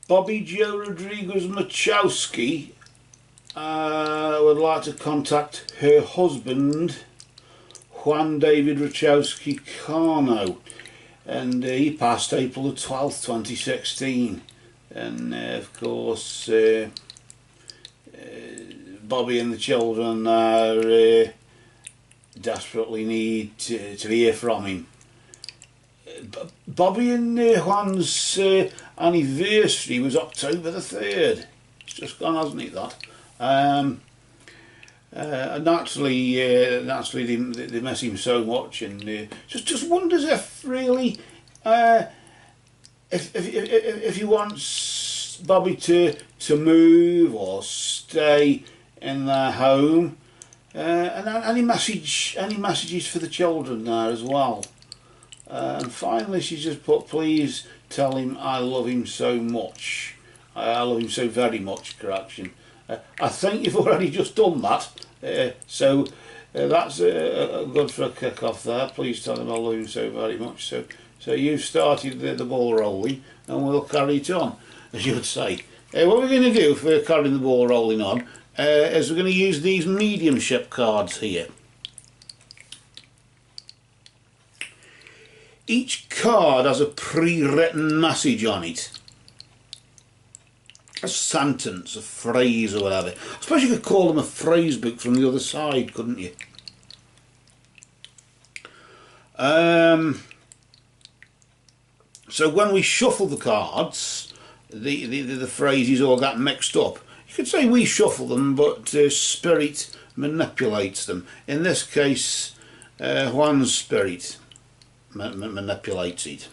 Bobbi Joe RodriguezMichalski would like to contact her husband, Juan David Rachowski Carno, and he passed April the 12th 2016, and of course Bobbi and the children are desperately need to hear from him. Bobbi and Juan's anniversary was October the 3rd. It's just gone, hasn't it, that? Naturally they miss him so much, and just wonders if really if he wants Bobbi to move or stay in their home, and any messages for the children there as well. And finally she just put, please tell him I love him so much. I love him so very much, correction. I think you've already just done that, so that's good for a kick off there. Please tell him I love him so very much. So you've started the ball rolling, and we'll carry it on, as you would say. What we're going to do for carrying the ball rolling on is we're going to use these mediumship cards here. Each card has a pre-written message on it. A sentence, a phrase or whatever. I suppose you could call them a phrase book from the other side, couldn't you? So when we shuffle the cards, the phrases all get mixed up. You could say we shuffle them, but spirit manipulates them. In this case, Juan's spirit manipulates it,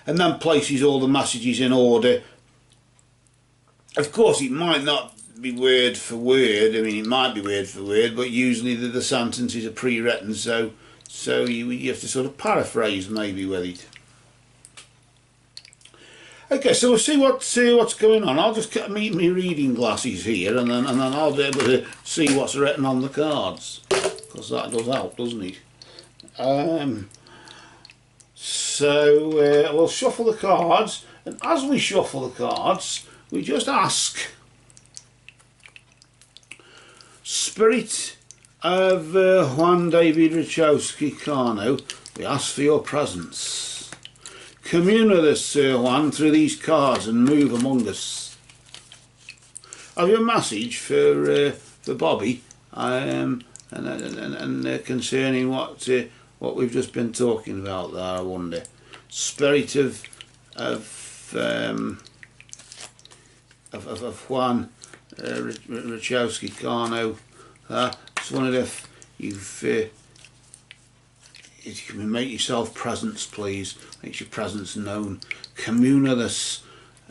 and then places all the messages in order. Of course it might not be word for word, I mean it might be word for word, but usually the sentences are pre-written, so you have to sort of paraphrase maybe with it. Okay, so we'll see what's going on. I'll just get me reading glasses here, and then I'll be able to see what's written on the cards, because that does help, doesn't it? So we'll shuffle the cards, and as we shuffle the cards we just ask, Spirit of Juan David Rachowski Carno, we ask for your presence. Commune with us, Sir Juan, through these cards and move among us. Have you a message for Bobbi, and concerning what we've just been talking about there, I wonder. Spirit of Juan Rachowski Carno. Just wondered if you can make yourself presence, please. Make your presence known. Commune with us,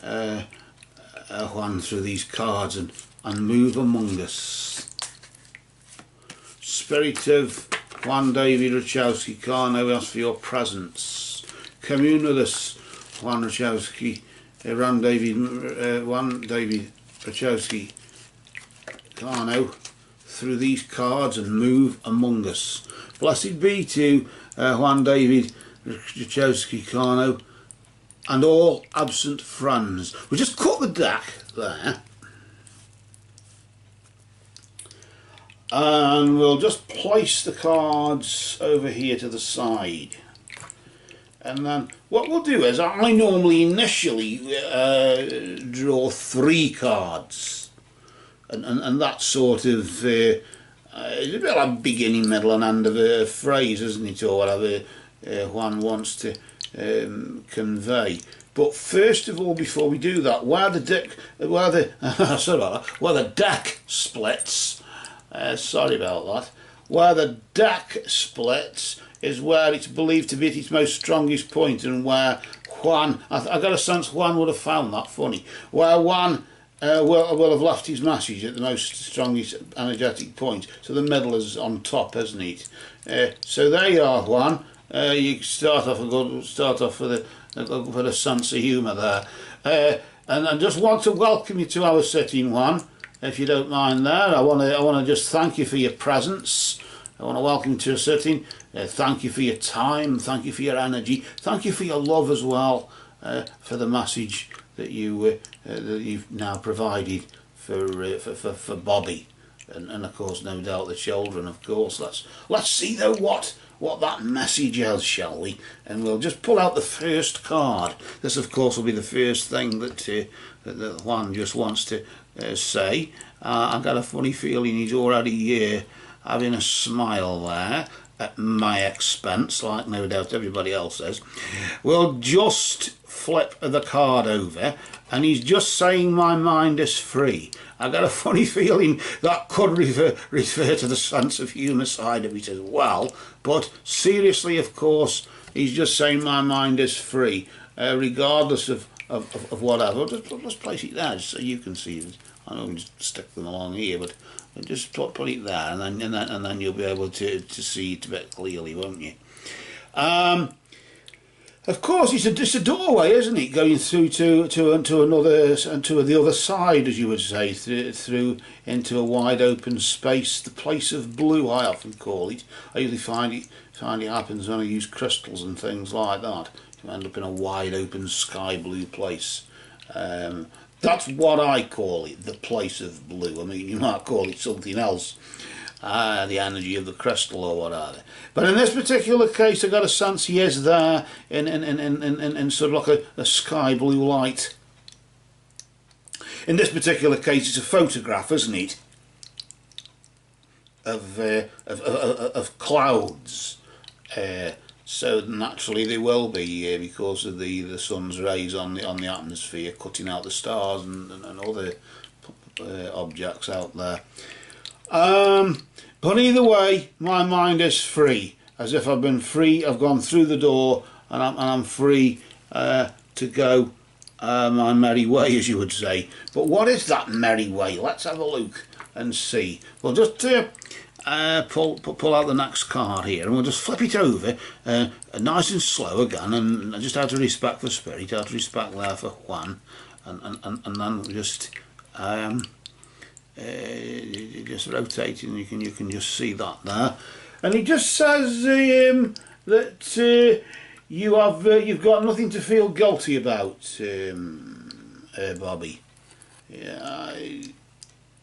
Juan, through these cards and move among us. Spirit of Juan David Rachowski Carno, we ask for your presence. Commune with us, Juan David Rachowski Carno, through these cards and move among us. Blessed be to Juan David Rachowski Carno and all absent friends. We just cut the deck there, and we'll just place the cards over here to the side. And then what we'll do is, I normally initially draw 3 cards, and that sort of it's a bit like beginning, middle and end of a phrase, isn't it, or whatever Juan wants to convey. But first of all, before we do that, where the deck splits, sorry about that, where the deck splits is where it's believed to be at its most strongest point, and where Juan, I got a sense Juan would have found that funny, where Juan will have left his message at the most strongest energetic point. So the middle is on top, isn't it? So there you are, Juan. You start off with a sense of humour there, and I just want to welcome you to our sitting, Juan, if you don't mind there. I want to just thank you for your presence. I want to welcome you to a sitting. Thank you for your time, thank you for your energy, thank you for your love as well. for the message that you've now provided for Bobbi, and of course no doubt the children. Of course, let's see though what that message is, shall we? And we'll just pull out the first card. This of course will be the first thing that Juan just wants to say. I've got a funny feeling he's already having a smile there at my expense, like no doubt everybody else is. We'll just flip the card over, and he's just saying my mind is free. I've got a funny feeling that could refer to the sense of humour side of it as well, but seriously, of course, he's just saying my mind is free, regardless of whatever. Let's place it there so you can see it. I know we can just stick them along here, but just put it there, and then you'll be able to see it a bit clearly, won't you? Of course, it's a doorway, isn't it? Going through to the other side, as you would say, through into a wide open space. The place of blue, I often call it. I usually find it happens when I use crystals and things like that. You end up in a wide open sky blue place. That's what I call it, the place of blue. I mean, you might call it something else, the energy of the crystal or whatever. But in this particular case, I got a sense he is there in sort of like a sky blue light. In this particular case, it's a photograph, isn't it, of clouds. So naturally they will be, because of the sun's rays on the atmosphere, cutting out the stars and other objects out there. But either way, my mind is free, as if I've been free. I've gone through the door, and I'm free to go my merry way, as you would say. But what is that merry way? Let's have a look and see. We'll just pull out the next card here, and we'll just flip it over nice and slow again, and just out of respect for Spirit, out of respect there for Juan, and then just rotating. You can just see that there, and it just says that you've got nothing to feel guilty about, Bobbi. Yeah.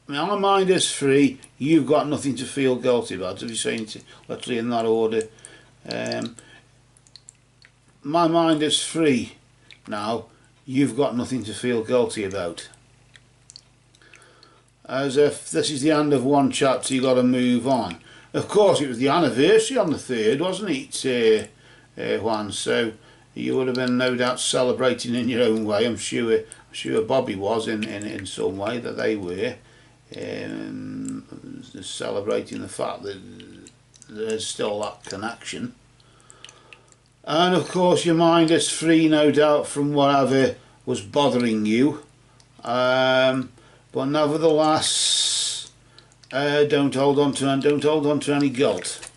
My mind is free. You've got nothing to feel guilty about. If you're saying it literally in that order, my mind is free. Now, you've got nothing to feel guilty about. As if this is the end of one chapter, you've got to move on. Of course, it was the anniversary on the 3rd, wasn't it, Juan? So you would have been no doubt celebrating in your own way. I'm sure Bobbi was in some way, that they were. Celebrating the fact that there's still that connection, and of course your mind is free, no doubt, from whatever was bothering you, but nevertheless, don't hold on to any guilt.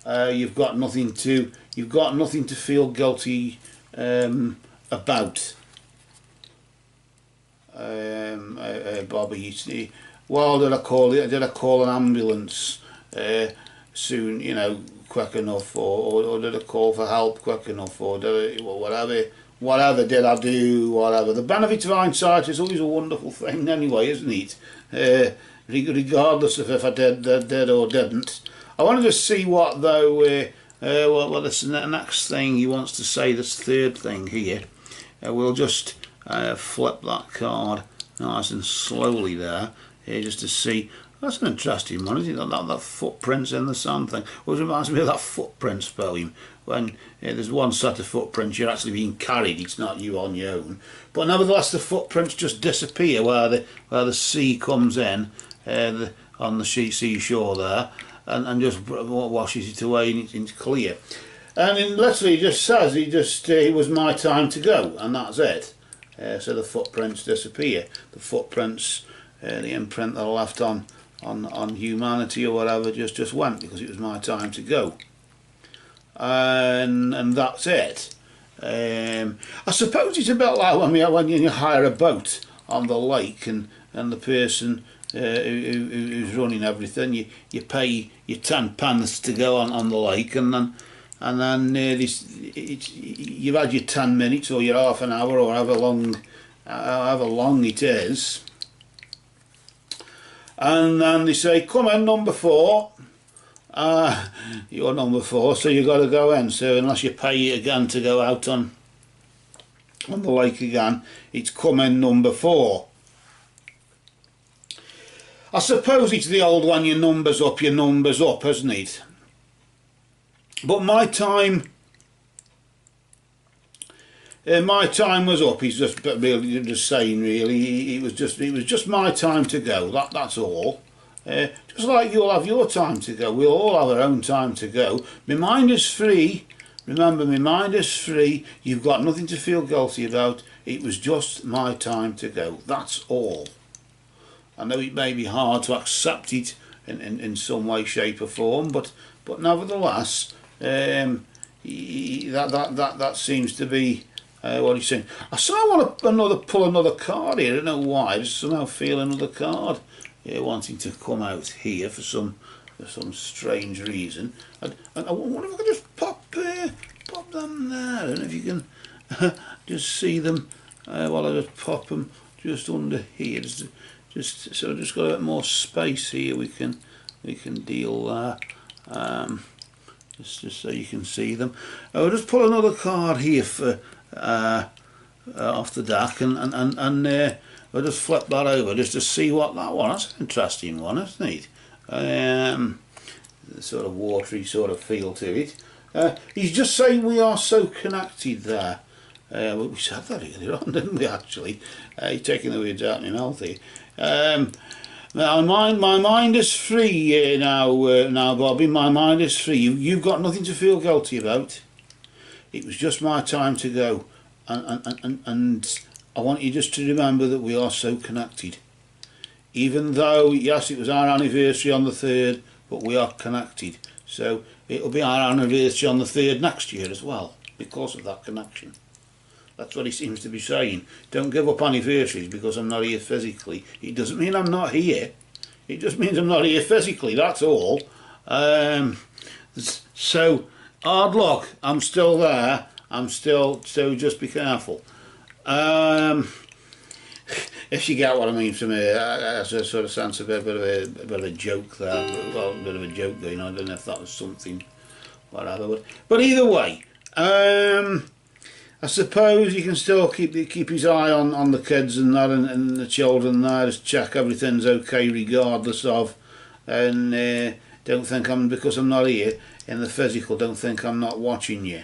You've got nothing to feel guilty about. Bobbi, well, did I call an ambulance soon, quick enough, or did I call for help quick enough, or whatever did I do, whatever. The benefit of hindsight is always a wonderful thing anyway, isn't it? Regardless of if I did or didn't. I wanted to see what though, what this next thing he wants to say, this third thing here. We'll just flip that card nice and slowly there, just to see. That's an interesting one, isn't it? That footprints in the sand thing. Always reminds me of that footprints poem, when there's one set of footprints, you're actually being carried, it's not you on your own. But nevertheless, the footprints just disappear where the sea comes in, on the seashore there, and just washes it away, and it's clear. And it literally just says, it was my time to go, and that's it. So the footprints disappear. The footprints, the imprint that I left on humanity or whatever, just went, because it was my time to go. And that's it. I suppose it's a bit like when you hire a boat on the lake, and the person who's running everything, you pay your £10 to go on the lake, and then and then you've had your 10 minutes or your half an hour or however long it is, and then they say, come in number 4. You're number 4, so you've got to go in. So unless you pay again to go out on the lake again, it's come in number 4. I suppose it's the old one, your number's up, isn't it? But my time was up. He's just really just saying, really, it was just my time to go. That's all. Just like you'll have your time to go, we'll all have our own time to go. My mind is free. Remember, my mind is free. You've got nothing to feel guilty about. It was just my time to go. That's all. I know it may be hard to accept it in some way, shape or form, but nevertheless, that seems to be what he's saying. So I want to pull another card here. I don't know why. I just somehow feel another card wanting to come out here for some strange reason. And I wonder if I could just pop them there. I don't know if you can just see them while I just pop them just under here. Just so I've just got a bit more space here. We can deal there. Just so you can see them. I'll just pull another card here for off the deck, and I'll just flip that over just to see what that one. That's an interesting one, isn't it? Sort of watery sort of feel to it. He's just saying we are so connected there. We said that earlier on, didn't we? Actually, you're taking the words out of my mouth here. My mind is free now, Bobby. My mind is free. You've got nothing to feel guilty about. It was just my time to go, and I want you just to remember that we are so connected. Even though, yes, it was our anniversary on the 3rd, but we are connected. So it'll be our anniversary on the 3rd next year as well, because of that connection. That's what he seems to be saying. Don't give up anniversaries because I'm not here physically. It doesn't mean I'm not here. It just means I'm not here physically, that's all. So, hard luck. I'm still there. So just be careful. If you get what I mean from me, that's a sort of sense of a bit of a joke there. Well, a bit of a joke going on. I don't know if that was something, whatever. But either way, I suppose you can still keep his eye on the kids and that, and the children there. Just check everything's okay regardless of, and don't think because I'm not here in the physical, don't think I'm not watching you.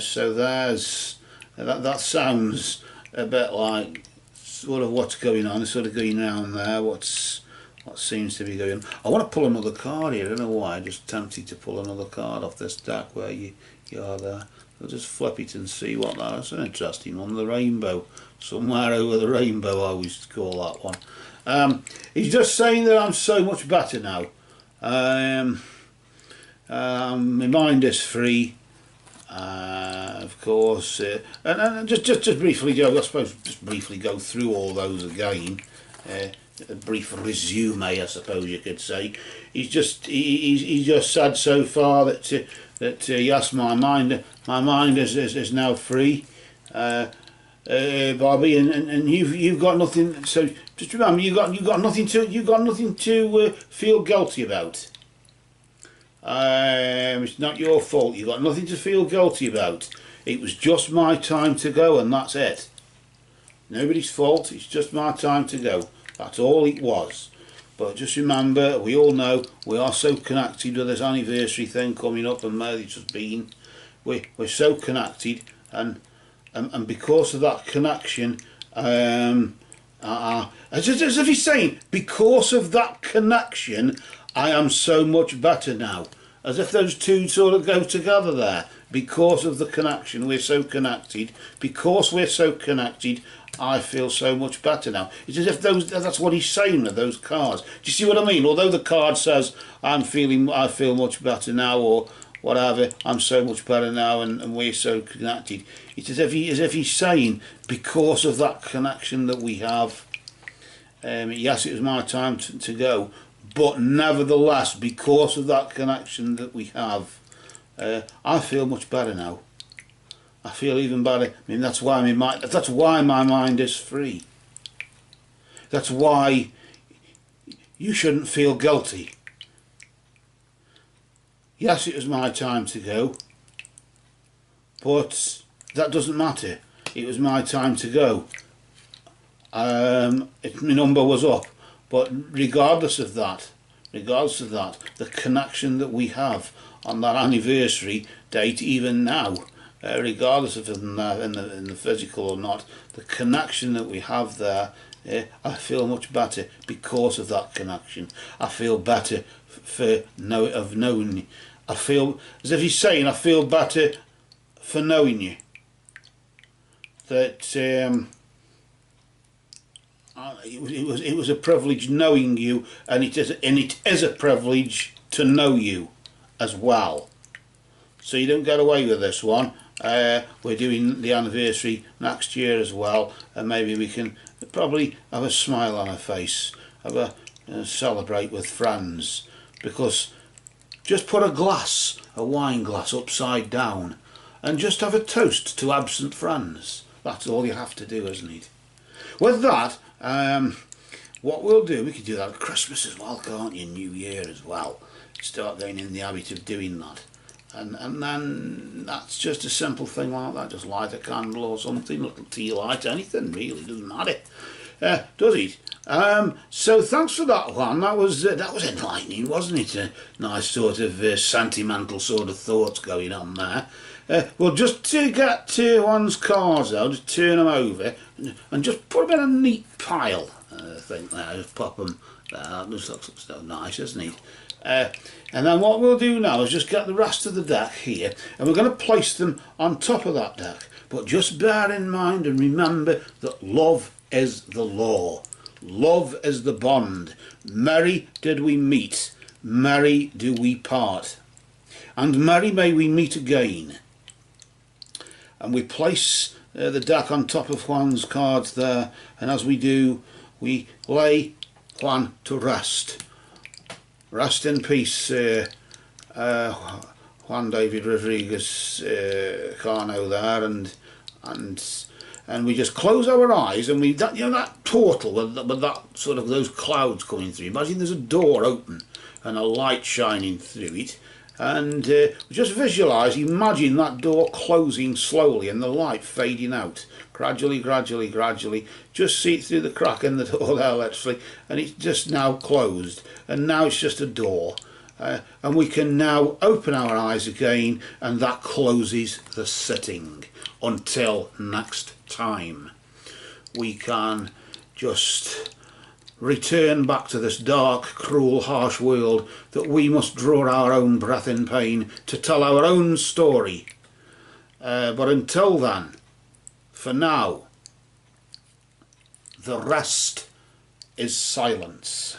So there's that sounds a bit like sort of what's going on, sort of going around there. What seems to be going on. I want to pull another card here. I don't know why. I'm just tempted to pull another card off this deck where you are there. I'll just flip it and see what that is. An interesting one. The rainbow. Somewhere over the rainbow, I always call that one. He's just saying that I'm so much better now. My mind is free. Of course. And just briefly go, I suppose, just briefly go through all those again. A brief resume, I suppose you could say. He's just said so far that yes, my mind is now free, Bobby, and you've got nothing. So just remember, you've got nothing to feel guilty about. It's not your fault. You've got nothing to feel guilty about. It was just my time to go, and that's it. Nobody's fault. It's just my time to go. That's all it was. But just remember, we all know we are so connected with this anniversary thing coming up, and where it's just been. We're so connected, and because of that connection, as if he's saying, because of that connection, I am so much better now. As if those two sort of go together there. Because of the connection, we're so connected. Because we're so connected, I feel so much better now. It's as if that's what he's saying with those cards. Do you see what I mean? Although the card says I feel much better now, or whatever, I'm so much better now, and we're so connected. It's as if he's saying, because of that connection that we have, yes, it was my time to go, but nevertheless, because of that connection that we have, I feel much better now. I feel even better. I mean, that's why my mind is free. That's why you shouldn't feel guilty. Yes, it was my time to go, but that doesn't matter. It was my time to go. My number was up, but regardless of that, the connection that we have on that anniversary date, even now, regardless of in the physical or not, the connection that we have there, I feel much better because of that connection. I feel better of knowing you. I feel as if he's saying, I feel better for knowing you. That it was a privilege knowing you, and it is a privilege to know you as well. So you don't get away with this one. We're doing the anniversary next year as well, and maybe we can probably have a smile on our face, have a celebrate with friends, because just put a wine glass upside down and just have a toast to absent friends. That's all you have to do, isn't it? With that, what we'll do, we could do that at Christmas as well, can't you? New Year as well. Start getting in the habit of doing that. And then that's just a simple thing like that. Just light a candle or something, little tea light, anything really, doesn't matter. Does it? So thanks for that one. That was enlightening, wasn't it? A nice sort of sentimental sort of thoughts going on there. Well, just to get to one's cards out, just turn them over and just put them in a neat pile. I think there, just pop them there. That just looks so nice, doesn't it? And then what we'll do now is just get the rest of the deck here, and we're going to place them on top of that deck. But just bear in mind and remember that love is the law. Love is the bond. Merry did we meet, merry do we part, and merry may we meet again. And we place the deck on top of Juan's cards there, and as we do, we lay Juan to rest. Rest in peace, Juan David Rodriguez Carno there, and we just close our eyes, and that portal with that sort of those clouds coming through. Imagine there's a door open and a light shining through it, and just visualise, imagine that door closing slowly and the light fading out gradually, just see it through the crack in the door there, literally, and it's just now closed, and now it's just a door, and we can now open our eyes again, and that closes the sitting until next time. We can just return back to this dark, cruel, harsh world that we must draw our own breath in pain to tell our own story. But until then, for now, the rest is silence.